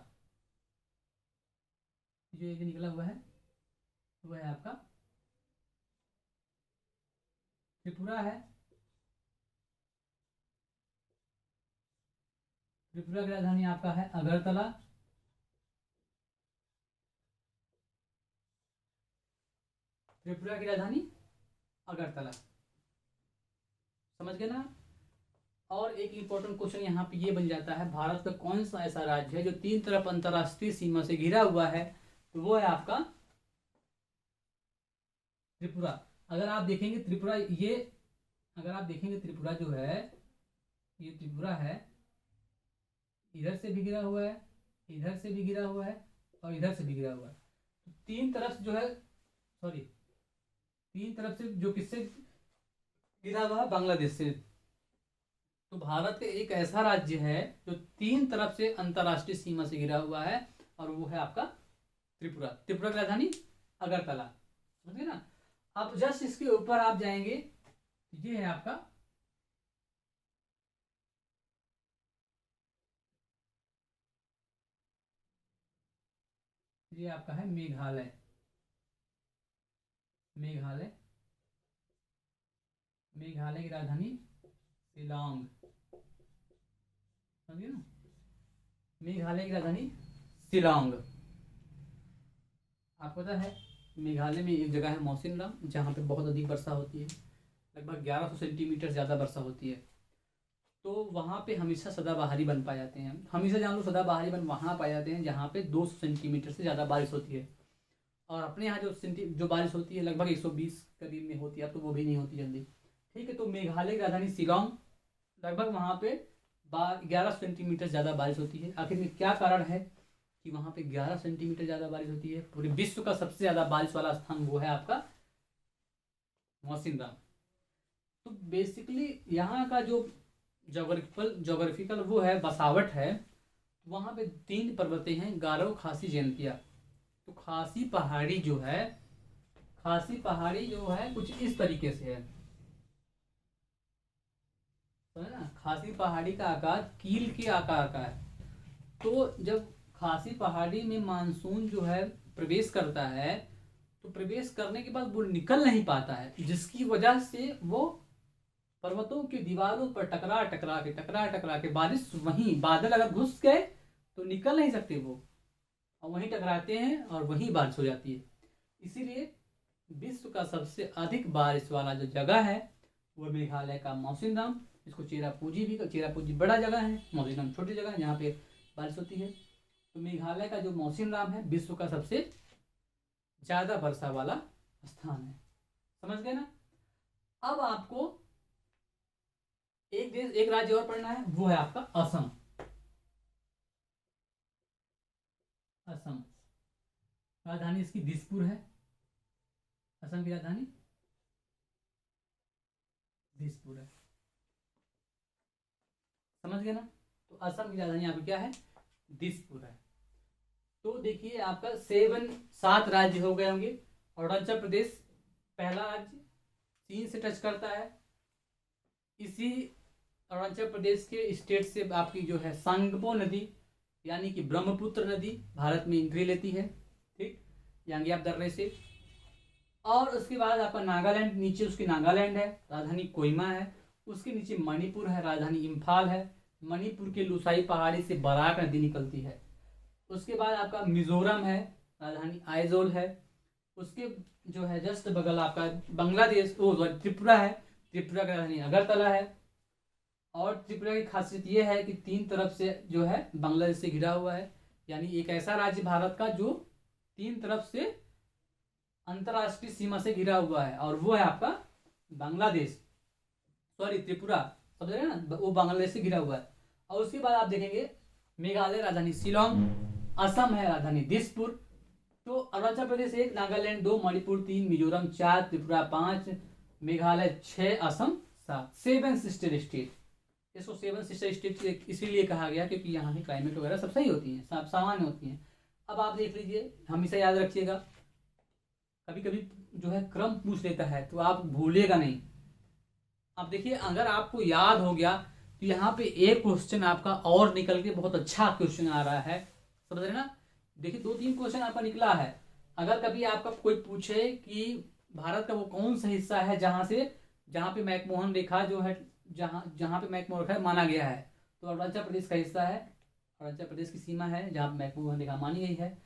जो एरिया निकला हुआ है वो है आपका त्रिपुरा है। त्रिपुरा की राजधानी आपका है अगरतला। त्रिपुरा की राजधानी अगरतला। समझ गए ना? और एक इंपॉर्टेंट क्वेश्चन यहाँ पे ये बन जाता है, भारत का कौन सा ऐसा राज्य है जो तीन तरफ अंतरराष्ट्रीय सीमा से घिरा हुआ है? तो वो है आपका त्रिपुरा, अगर आप देखेंगे त्रिपुरा, ये अगर आप देखेंगे त्रिपुरा जो है, ये त्रिपुरा है, इधर से भी गिरा हुआ है, इधर से भी गिरा हुआ है, और इधर से भी गिरा हुआ है। तो तीन तरफ जो है, सॉरी, तीन तरफ से जो किससे गिरा हुआ है, बांग्लादेश से। तो भारत का एक ऐसा राज्य है जो तीन तरफ से अंतरराष्ट्रीय सीमा से गिरा हुआ है, और वो है आपका त्रिपुरा। त्रिपुरा की राजधानी अगरतला, समझ गए ना। अब जस्ट इसके ऊपर आप जाएंगे, ये है आपका ये आपका है मेघालय। मेघालय, मेघालय की राजधानी शिलांग, समझिए ना, मेघालय की राजधानी शिलांग। आपको पता है मेघालय में एक जगह है मौसिनराम, जहाँ पे बहुत अधिक वर्षा होती है, लगभग 1100 सेंटीमीटर ज़्यादा वर्षा होती है। तो वहाँ पे हमेशा सदाबहारी वन पाए जाते हैं। हमेशा जान लो सदाबहारी वन वहाँ पाए जाते हैं जहाँ पे 200 सेंटीमीटर से ज़्यादा बारिश होती है। और अपने यहाँ जो बारिश होती है लगभग 120 करीब में होती है, अब तो वो भी नहीं होती जल्दी। ठीक है, तो मेघालय की राजधानी शिलांग, लगभग वहाँ पे 11 सेंटीमीटर ज़्यादा बारिश होती है। आखिर में क्या कारण है कि वहाँ पे 11 सेंटीमीटर ज़्यादा बारिश होती है? पूरे विश्व का सबसे ज़्यादा बारिश वाला स्थान वो है आपका मौसिनराम। तो बेसिकली यहाँ का जो जोग्राफिकल वो है, बसावट है, वहाँ पे 3 पर्वतें हैं, गारो, खासी, जयंतिया। तो खासी पहाड़ी जो है, खासी पहाड़ी जो है कुछ इस तरीके से है, समझे ना। खासी पहाड़ी का आकार कील के आकार का है। तो जब खासी पहाड़ी में मानसून जो है प्रवेश करता है, तो प्रवेश करने के बाद वो निकल नहीं पाता है, जिसकी वजह से वो पर्वतों की दीवारों पर टकरा टकरा के बारिश, वहीं बादल अगर घुस गए तो निकल नहीं सकते वो, और वहीं टकराते हैं और वहीं बारिश हो जाती है। इसीलिए विश्व का सबसे अधिक बारिश वाला जो जगह है वो मेघालय का मौसिनराम। इसको चेरापूंजी बड़ा जगह है, मौसिनराम छोटी जगह है जहाँ पे बारिश होती है। तो मेघालय का जो मौसिनराम है विश्व का सबसे ज्यादा वर्षा वाला स्थान है, समझ गए ना। अब आपको एक राज्य और पढ़ना है, वो है आपका असम। असम, राजधानी इसकी दिसपुर है। असम की राजधानी दिसपुर है, समझ गए ना। तो असम की राजधानी आपकी क्या है? दिसपुर है। तो देखिए आपका 7 राज्य हो गए होंगे। अरुणाचल प्रदेश पहला राज्य, चीन से टच करता है। इसी अरुणाचल प्रदेश के स्टेट से आपकी जो है सांगपो नदी, यानी कि ब्रह्मपुत्र नदी, भारत में एंट्री लेती है, ठीक, यांगियाब दर्रे से। और उसके बाद आपका नागालैंड, नीचे उसकी नागालैंड है, राजधानी कोहिमा है। उसके नीचे मणिपुर है, राजधानी इम्फाल है। मणिपुर के लुसाई पहाड़ी से बराक नदी निकलती है। उसके बाद आपका मिजोरम है, राजधानी आइजोल है। उसके जो है जस्ट बगल आपका बांग्लादेश, त्रिपुरा है, त्रिपुरा की राजधानी अगरतला है। और त्रिपुरा की खासियत यह है कि 3 तरफ से जो है बांग्लादेश से घिरा हुआ है, यानी एक ऐसा राज्य भारत का जो 3 तरफ से अंतरराष्ट्रीय सीमा से घिरा हुआ है, और वो है आपका बांग्लादेश, सॉरी त्रिपुरा, समझ रहे हैं ना, वो बांग्लादेश से घिरा हुआ है। और उसके बाद आप देखेंगे मेघालय राजधानी शिलांग, असम है राजधानी दिसपुर। तो अरुणाचल प्रदेश 1, नागालैंड 2, मणिपुर 3, मिजोरम 4, त्रिपुरा 5, मेघालय 6, असम 7, 7 सिस्टर स्टेट। इसको 7 सिस्टर स्टेट इसीलिए कहा गया क्योंकि यहाँ की क्लाइमेट वगैरह सब सही होती है, सब सामान्य होती हैं। अब आप देख लीजिए, हमेशा याद रखिएगा, कभी कभी जो है क्रम पूछ लेता है तो आप भूलिएगा नहीं। अब देखिए अगर आपको याद हो गया तो यहाँ पे एक क्वेश्चन आपका और निकल के बहुत अच्छा क्वेश्चन आ रहा है, समझ रहे ना। देखिए 2-3 क्वेश्चन आपका निकला है। अगर कभी आपका कोई पूछे कि भारत का वो कौन सा हिस्सा है जहाँ पे मैकमोहन रेखा जो है, जहाँ पे मैकमोहन रेखा माना गया है, तो अरुणाचल प्रदेश का हिस्सा है, अरुणाचल प्रदेश की सीमा है जहाँ पे मैकमोहन रेखा मानी गई है।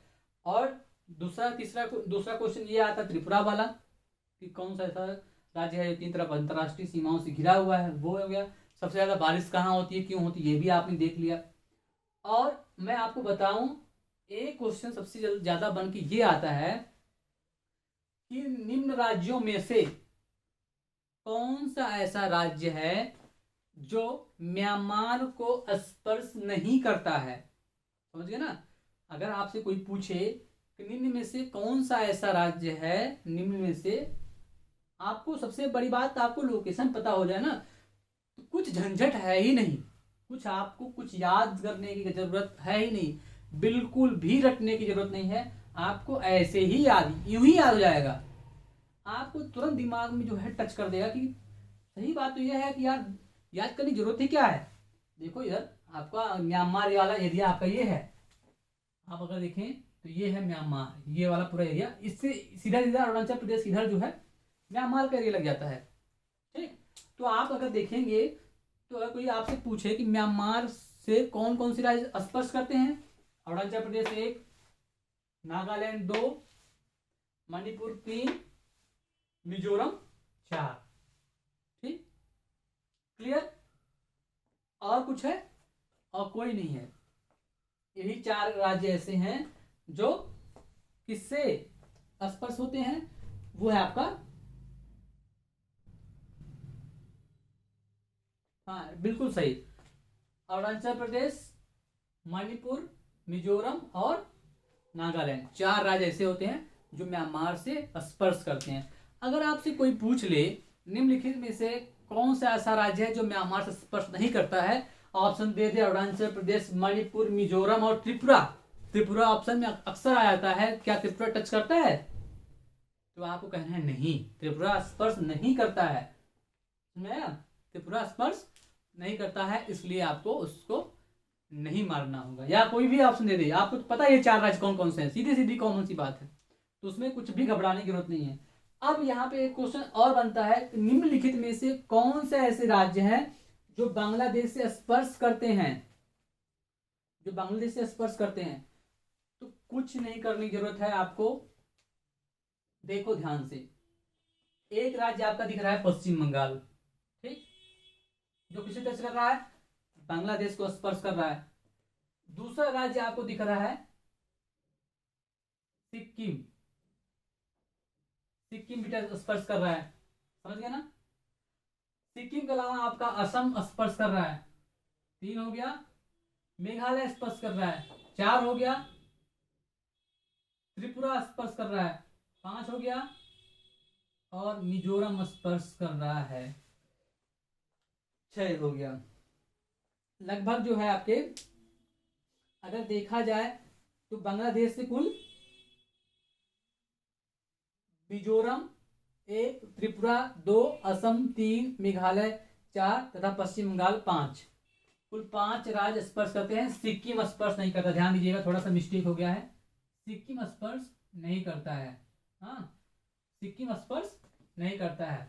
और दूसरा क्वेश्चन ये आता त्रिपुरा वाला कि कौन सा ऐसा राज्य है जो 3 तरफ अंतरराष्ट्रीय सीमाओं से घिरा हुआ है, वो हो गया। सबसे ज्यादा बारिश कहाँ होती है, क्यों होती है, ये भी आपने देख लिया। और मैं आपको बताऊं, एक क्वेश्चन सबसे ज्यादा बन के ये आता है कि निम्न राज्यों में से कौन सा ऐसा राज्य है जो म्यांमार को स्पर्श नहीं करता है। समझ गए ना। अगर आपसे कोई पूछे कि निम्न में से कौन सा ऐसा राज्य है, निम्न में से, आपको सबसे बड़ी बात आपको लोकेशन पता हो जाए ना, तो कुछ झंझट है ही नहीं, कुछ आपको कुछ याद करने की जरूरत है ही नहीं, बिल्कुल भी रटने की जरूरत नहीं है। आपको ऐसे ही याद, यूं ही याद हो जाएगा, आपको तुरंत दिमाग में जो है टच कर देगा कि सही बात तो यह है कि यार याद करने की जरूरत ही क्या है। देखो इधर आपका म्यांमार वाला एरिया आपका ये है, आप अगर देखें तो ये है म्यांमार, ये वाला पूरा एरिया, इससे सीधा सीधा अरुणाचल प्रदेश इधर जो है म्यांमार का एरिया लग जाता है। ठीक, तो आप अगर देखेंगे तो अगर कोई आपसे पूछे कि म्यांमार से कौन कौन सी राज्य स्पर्श करते हैं, अरुणाचल प्रदेश 1, नागालैंड 2, मणिपुर 3, मिजोरम 4। ठीक, क्लियर। और कुछ है? और कोई नहीं है। यही 4 राज्य ऐसे हैं जो किससे स्पर्श होते हैं, वो है आपका, हाँ बिल्कुल सही, अरुणाचल प्रदेश, मणिपुर, मिजोरम और नागालैंड। 4 राज्य ऐसे होते हैं जो म्यांमार से स्पर्श करते हैं। अगर आपसे कोई पूछ ले निम्नलिखित में से कौन सा ऐसा राज्य है जो म्यांमार से स्पर्श नहीं करता है, ऑप्शन दे दे अरुणाचल प्रदेश, मणिपुर, मिजोरम और त्रिपुरा। त्रिपुरा ऑप्शन में अक्सर आ जाता है, क्या त्रिपुरा टच करता है? तो आपको कहना है नहीं, त्रिपुरा स्पर्श नहीं करता है। त्रिपुरा स्पर्श नहीं करता है, इसलिए आपको उसको नहीं मारना होगा, या कोई भी ऑप्शन दे दे, आपको तो पता है ये 4 राज्य कौन कौन से हैं, सीधी सीधी कॉमन सी बात है, तो उसमें कुछ भी घबराने की जरूरत नहीं है। अब यहाँ पे एक क्वेश्चन और बनता है, निम्नलिखित में से कौन से ऐसे राज्य हैं जो बांग्लादेश से स्पर्श करते हैं, जो बांग्लादेश से स्पर्श करते हैं। तो कुछ नहीं करने की जरूरत है आपको, देखो ध्यान से। एक राज्य आपका दिख रहा है पश्चिम बंगाल, ठीक, जो किसे टच कर रहा है, बांग्लादेश को स्पर्श कर रहा है। दूसरा राज्य आपको दिख रहा है सिक्किम, सिक्किम भी स्पर्श कर रहा है, समझ गया ना। सिक्किम के अलावा आपका असम स्पर्श कर रहा है, 3 हो गया। मेघालय स्पर्श कर रहा है, 4 हो गया। त्रिपुरा स्पर्श कर रहा है, 5 हो गया। और मिजोरम स्पर्श कर रहा है, 6 हो गया। लगभग जो है आपके, अगर देखा जाए तो बांग्लादेश से कुल मिजोरम 1, त्रिपुरा 2, असम 3, मेघालय 4 तथा पश्चिम बंगाल 5, कुल 5 राज्य स्पर्श करते हैं। सिक्किम स्पर्श नहीं करता, ध्यान दीजिएगा, थोड़ा सा मिस्टेक हो गया है, सिक्किम स्पर्श नहीं करता है। हाँ, सिक्किम स्पर्श नहीं करता है,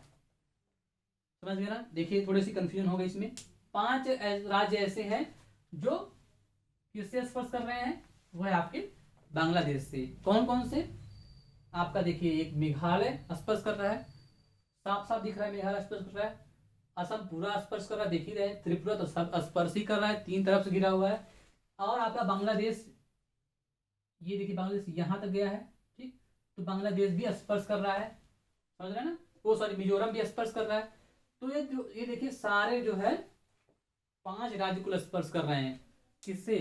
समझ गए ना। देखिए थोड़ी सी कंफ्यूजन हो गई इसमें। 5 राज्य ऐसे हैं जो किससे स्पर्श कर रहे हैं, वो है आपके बांग्लादेश से। कौन कौन से? आपका देखिए, एक मेघालय स्पर्श कर रहा है, साफ साफ दिख रहा है मेघालय स्पर्श कर रहा है। असम पूरा स्पर्श कर रहा है, देख ही रहे। त्रिपुरा तो सब स्पर्श ही कर रहा है, 3 तरफ से घिरा हुआ है। और आपका बांग्लादेश, ये देखिए बांग्लादेश यहां तक गया है, ठीक, तो बांग्लादेश भी स्पर्श कर रहा है, समझ रहे हैं ना। वो सॉरी, मिजोरम भी स्पर्श कर रहा है। तो ये देखिए सारे जो है 5 राज्य कुल स्पर्श कर रहे हैं, किससे?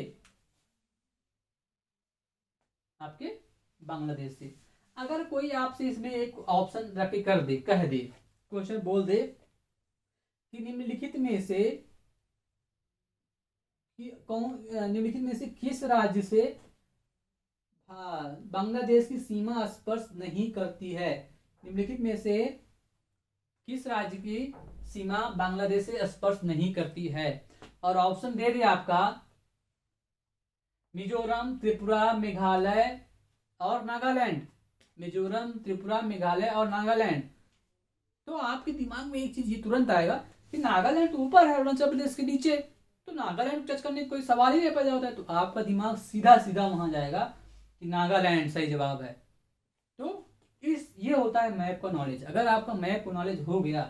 आपके बांग्लादेश से। अगर कोई आपसे इसमें एक ऑप्शन रख कर दे, कह दे, क्वेश्चन बोल दे कि निम्नलिखित में से कि कौन, निम्नलिखित में से किस राज्य से बांग्लादेश की सीमा स्पर्श नहीं करती है, निम्नलिखित में से किस राज्य की सीमा बांग्लादेश से स्पर्श नहीं करती है। और ऑप्शन दे दिया आपका मिजोरम, त्रिपुरा, मेघालय और नागालैंड। मिजोरम, त्रिपुरा, मेघालय और नागालैंड। तो आपके दिमाग में एक चीज ये तुरंत आएगा कि नागालैंड तो ऊपर है अरुणाचल प्रदेश के नीचे, तो नागालैंड टच करने का कोई सवाल ही नहीं पैदा होता है। तो आपका दिमाग सीधा सीधा वहां जाएगा कि नागालैंड सही जवाब है। तो ये होता है मैप का नॉलेज। अगर आपका मैप का नॉलेज हो गया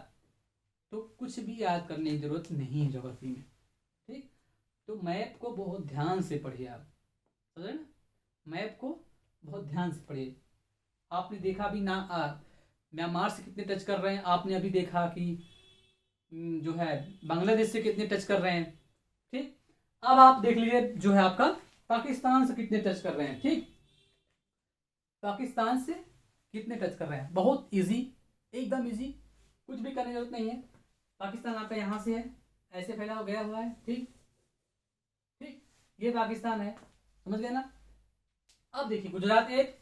तो कुछ भी याद करने की जरूरत नहीं है ज्योग्राफी में, ठीक। तो मैप को बहुत ध्यान से पढ़िए आप, समझे ना, मैप को बहुत ध्यान से पढ़िए। आपने देखा अभी ना म्यांमार से कितने टच कर रहे हैं, आपने अभी देखा कि जो है बांग्लादेश से कितने टच कर रहे हैं। ठीक, अब आप देख लीजिए जो है आपका पाकिस्तान से कितने टच कर रहे हैं। ठीक, पाकिस्तान से कितने टच कर रहे हैं, बहुत इजी, एकदम इजी, कुछ भी करने की जरूरत नहीं है। पाकिस्तान आपका यहाँ से है, ऐसे फैला गया हुआ है। ठीक ठीक, ये पाकिस्तान है, समझ गए ना। अब देखिए गुजरात 1,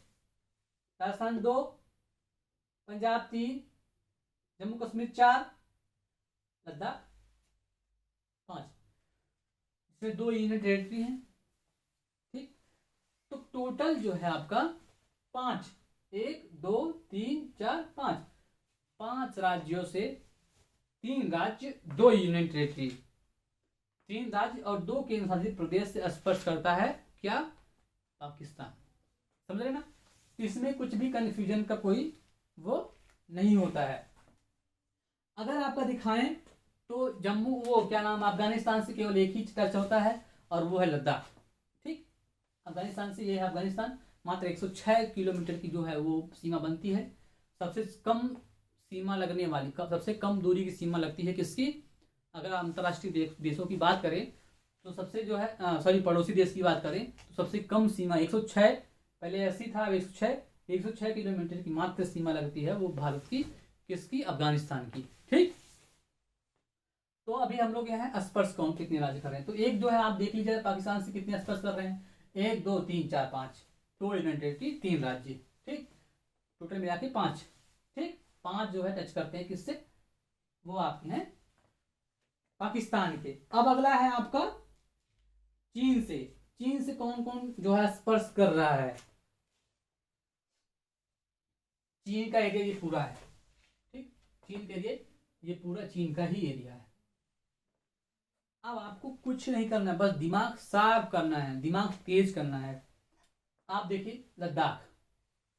राजस्थान 2, पंजाब 3, जम्मू कश्मीर 4, लद्दाख 5, इसमें 2 यूनियन टेरिटरी हैं। ठीक, तो टोटल जो है आपका 5, 1 2 3 4 5, 5 राज्यों से 3 राज्य, 2 यूनियन टेरिटरी, 3 राज्य और 2 केंद्र शासित प्रदेश से स्पर्श करता है क्या, पाकिस्तान। समझ रहे ना, इसमें कुछ भी कंफ्यूजन का कोई वो नहीं होता है। अगर आपका दिखाएं तो जम्मू, वो क्या नाम, अफगानिस्तान से केवल एक ही टच होता है और वो है लद्दाख। ठीक, अफगानिस्तान से, ये है अफगानिस्तान, मात्र 106 किलोमीटर की जो है वो सीमा बनती है। सबसे कम सीमा लगने वाली, सबसे कम दूरी की सीमा लगती है किसकी, अगर अंतर्राष्ट्रीय देशों की बात करें तो सबसे जो है सॉरी पड़ोसी देश की बात करें तो सबसे कम सीमा 106, पहले 80 था, अब 106 किलोमीटर की मात्र सीमा लगती है वो भारत की, किसकी, अफगानिस्तान की। ठीक, तो अभी हम लोग यहाँ स्पर्श कौन कितने राज्य कर रहे हैं, तो एक जो है आप देख लीजिए पाकिस्तान से कितने स्पर्श कर रहे हैं, 1 2 3 4 5, 2 यूनियन टेरिटरी, 3 राज्य। ठीक, टोटल मिला के 5। ठीक, 5 जो है टच करते हैं किससे, वो आपके हैं पाकिस्तान के। अब अगला है आपका चीन से, चीन से कौन कौन जो है स्पर्श कर रहा है। चीन का एरिया ये पूरा है। ठीक, चीन के एरिया ये पूरा चीन का ही एरिया है। अब आपको कुछ नहीं करना है, बस दिमाग साफ करना है, दिमाग तेज करना है। आप देखिए लद्दाख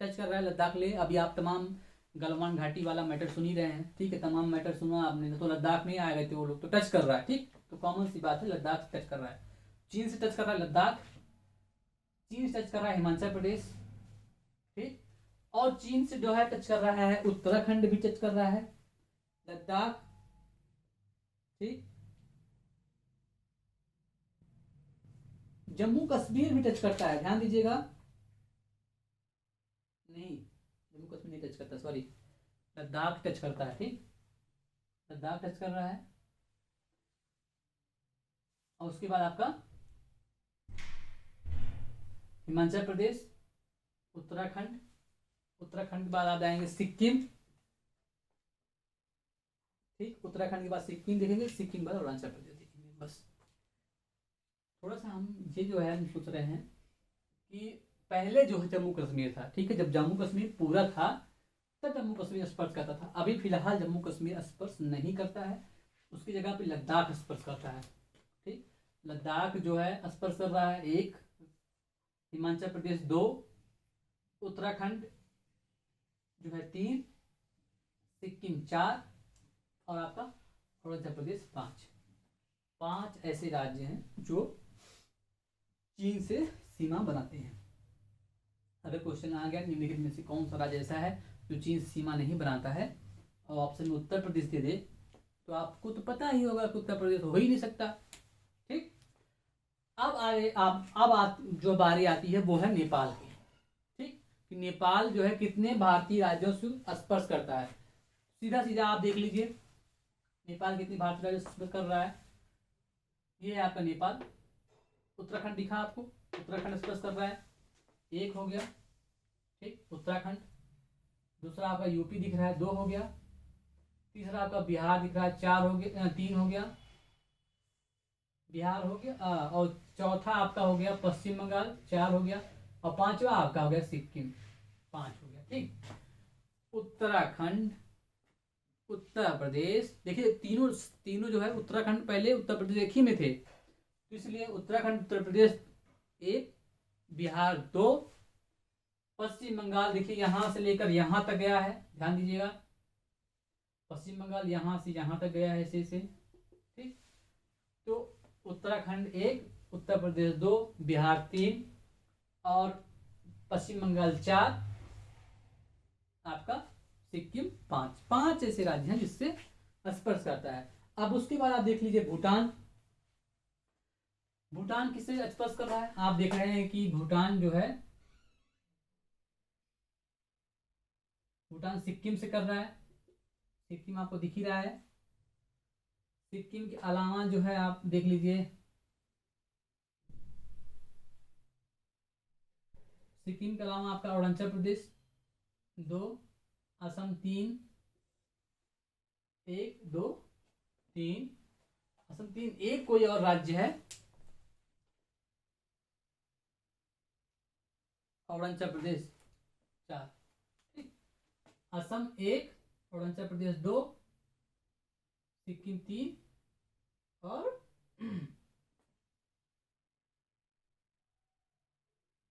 टच कर रहा है, लद्दाख ले, अभी आप तमाम गलवान घाटी वाला मैटर सुन ही रहे हैं। ठीक है, तमाम मैटर सुना आपने, तो लद्दाख नहीं आए गए थे वो लोग, तो टच कर रहा है। ठीक, तो कॉमन सी बात है, लद्दाख से टच कर रहा है। चीन से टच कर रहा है लद्दाख, चीन से टच कर रहा है हिमाचल प्रदेश। ठीक, और चीन से जो है टच कर रहा है उत्तराखंड भी टच कर रहा है, लद्दाख। ठीक, जम्मू कश्मीर भी टच करता है, ध्यान दीजिएगा। नहीं, जम्मू कश्मीर नहीं टच करता, सॉरी, लद्दाख टच करता है। ठीक, लद्दाख टच कर रहा है, और उसके बाद आपका हिमाचल प्रदेश, उत्तराखंड, उत्तराखंड के बाद आप जाएंगे सिक्किम। ठीक, उत्तराखंड के बाद सिक्किम देखेंगे, सिक्किम के बाद अरुणाचल प्रदेश देखेंगे। बस थोड़ा सा हम ये जो है हम सोच रहे हैं कि पहले जो है जम्मू कश्मीर था। ठीक है, जब जम्मू कश्मीर पूरा था तब जम्मू कश्मीर स्पर्श करता था। अभी फिलहाल जम्मू कश्मीर स्पर्श नहीं करता है, उसकी जगह पे लद्दाख स्पर्श करता है। ठीक, लद्दाख जो है स्पर्श कर रहा है 1, हिमाचल प्रदेश 2, उत्तराखंड जो है 3, सिक्किम 4 और आपका अरुणाचल प्रदेश 5। 5 ऐसे राज्य हैं जो चीन से सीमा बनाते हैं। अगर क्वेश्चन आ गया निम्नलिखित में से कौन सा राज्य ऐसा है जो चीन से सीमा नहीं बनाता है, और ऑप्शन में उत्तर प्रदेश दे दे, तो आपको तो पता ही होगा कि उत्तर प्रदेश हो ही नहीं सकता। ठीक, अब जो बारी आती है वो है नेपाल की। ठीक, कि नेपाल जो है कितने भारतीय राज्यों से स्पर्श करता है, सीधा सीधा आप देख लीजिए नेपाल कितनी भारतीय राज्यों से स्पर्श कर रहा है। ये है आपका नेपाल। उत्तराखंड दिखा आपको, उत्तराखंड स्पर्श कर रहा है, 1 हो गया। ठीक, उत्तराखंड। दूसरा आपका यूपी दिख रहा है, 2 हो गया। तीसरा आपका बिहार दिख रहा है, 4 हो गया, 3 हो गया, बिहार हो गया। और चौथा आपका हो गया पश्चिम बंगाल, 4 हो गया। और 5वां आपका हो गया सिक्किम, 5 हो गया। ठीक, उत्तराखंड, उत्तर प्रदेश, देखिए तीनों जो है, उत्तराखंड पहले उत्तर प्रदेश एक ही में थे, तो इसलिए उत्तराखंड उत्तर प्रदेश 1, बिहार 2, पश्चिम बंगाल देखिए यहां से लेकर यहां तक गया है, ध्यान दीजिएगा, पश्चिम बंगाल यहां से यहां तक गया है ऐसे। ठीक, तो उत्तराखंड 1, उत्तर प्रदेश 2, बिहार 3 और पश्चिम बंगाल 4, आपका सिक्किम, 5 ऐसे राज्य हैं जिससे स्पर्श करता है। अब उसके बाद आप देख लीजिए भूटान। भूटान किससे स्पर्श कर रहा है? आप देख रहे हैं कि भूटान जो है, भूटान सिक्किम से कर रहा है। सिक्किम आपको दिख ही रहा है। सिक्किम के अलावा जो है आप देख लीजिए, सिक्किम के अलावा आपका अरुणाचल प्रदेश 2, असम 3, 1 2 3, असम 3, एक कोई और राज्य है अरुणाचल प्रदेश 4। ठीक, असम 1, अरुणाचल प्रदेश 2, सिक्किम 3 और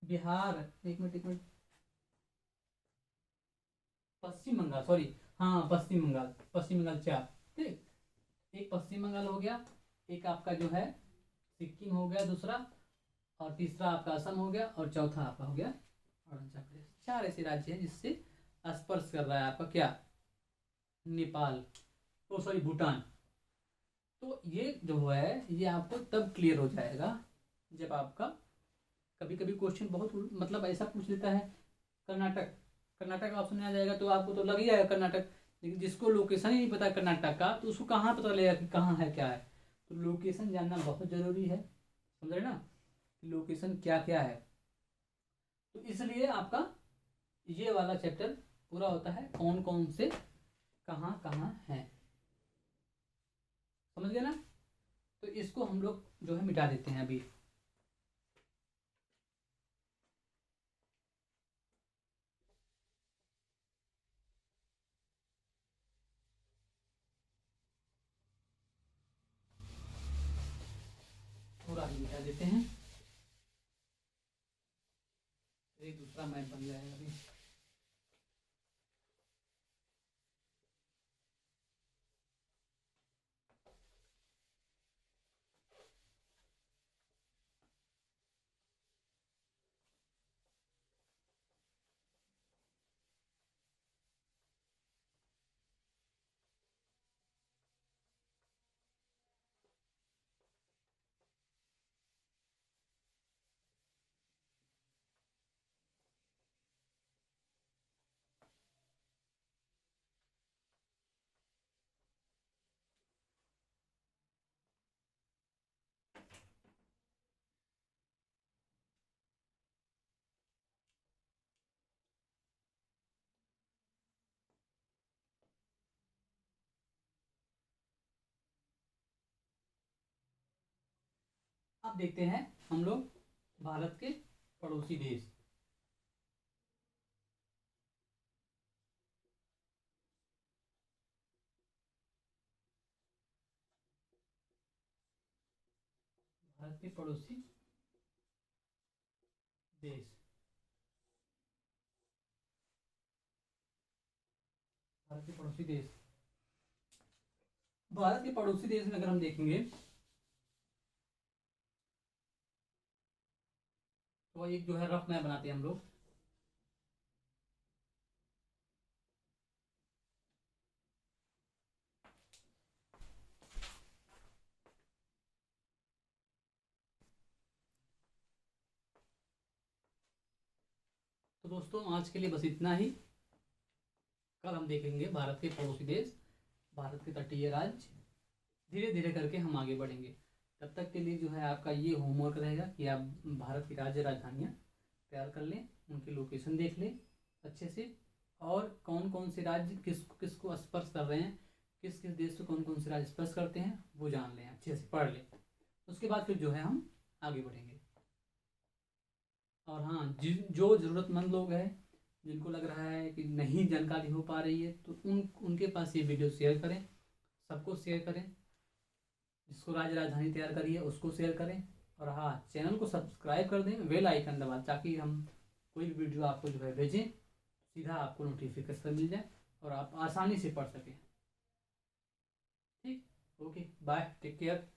बिहार, एक मिनट, पश्चिम बंगाल, सॉरी, हाँ पश्चिम बंगाल, पश्चिम बंगाल 4। ठीक, एक पश्चिम बंगाल हो गया, एक आपका जो है सिक्किम हो गया दूसरा, और तीसरा आपका असम हो गया, और चौथा आपका हो गया अरुणाचल प्रदेश। 4 ऐसे राज्य हैं जिससे स्पर्श कर रहा है आपका क्या, नेपाल, ओ सॉरी भूटान। तो ये जो है ये आपको तब क्लियर हो जाएगा जब आपका कभी कभी क्वेश्चन बहुत मतलब ऐसा पूछ लेता है, कर्नाटक, कर्नाटक ऑप्शन में आ जाएगा तो आपको तो लग ही जाएगा कर्नाटक। लेकिन जिसको लोकेशन ही नहीं पता कर्नाटक का, तो उसको कहाँ पता लगेगा कि कहाँ है क्या है। तो लोकेशन जानना बहुत जरूरी है, समझ रहे ना, लोकेशन क्या क्या है। तो इसलिए आपका ये वाला चैप्टर पूरा होता है कौन कौन से कहाँ कहाँ है, समझ गए ना। तो इसको हम लोग जो है मिटा देते हैं अभी। पूरा ही मिटा देते हैं। एक दूसरा मैप बन जाएगा अभी। अब देखते हैं हम लोग भारत के पड़ोसी देश। भारत के पड़ोसी देश, भारत के पड़ोसी देश, भारत के पड़ोसी देश में अगर हम देखेंगे तो एक जो है रफ मैप बनाते हैं हम लोग। तो दोस्तों आज के लिए बस इतना ही। कल हम देखेंगे भारत के पड़ोसी देश, भारत के तटीय राज्य, धीरे धीरे करके हम आगे बढ़ेंगे। तब तक के लिए जो है आपका ये होमवर्क रहेगा कि आप भारत की राज्य राजधानियाँ तैयार कर लें, उनके लोकेशन देख लें अच्छे से, और कौन कौन से राज्य किसको स्पर्श कर रहे हैं, किस किस देश से कौन कौन से राज्य स्पर्श करते हैं वो जान लें, अच्छे से पढ़ लें। उसके बाद फिर जो है हम आगे बढ़ेंगे। और हाँ, जो ज़रूरतमंद लोग हैं जिनको लग रहा है कि नहीं जानकारी हो पा रही है, तो उनके पास ये वीडियो शेयर करें, सबको शेयर करें। जिसको राज्य राजधानी तैयार करी है उसको शेयर करें, और हाँ चैनल को सब्सक्राइब कर दें, बेल आइकन दबा, ताकि हम कोई भी वीडियो आपको जो है भेजें सीधा आपको नोटिफिकेशन मिल जाए और आप आसानी से पढ़ सकें। ठीक, ओके, बाय, टेक केयर।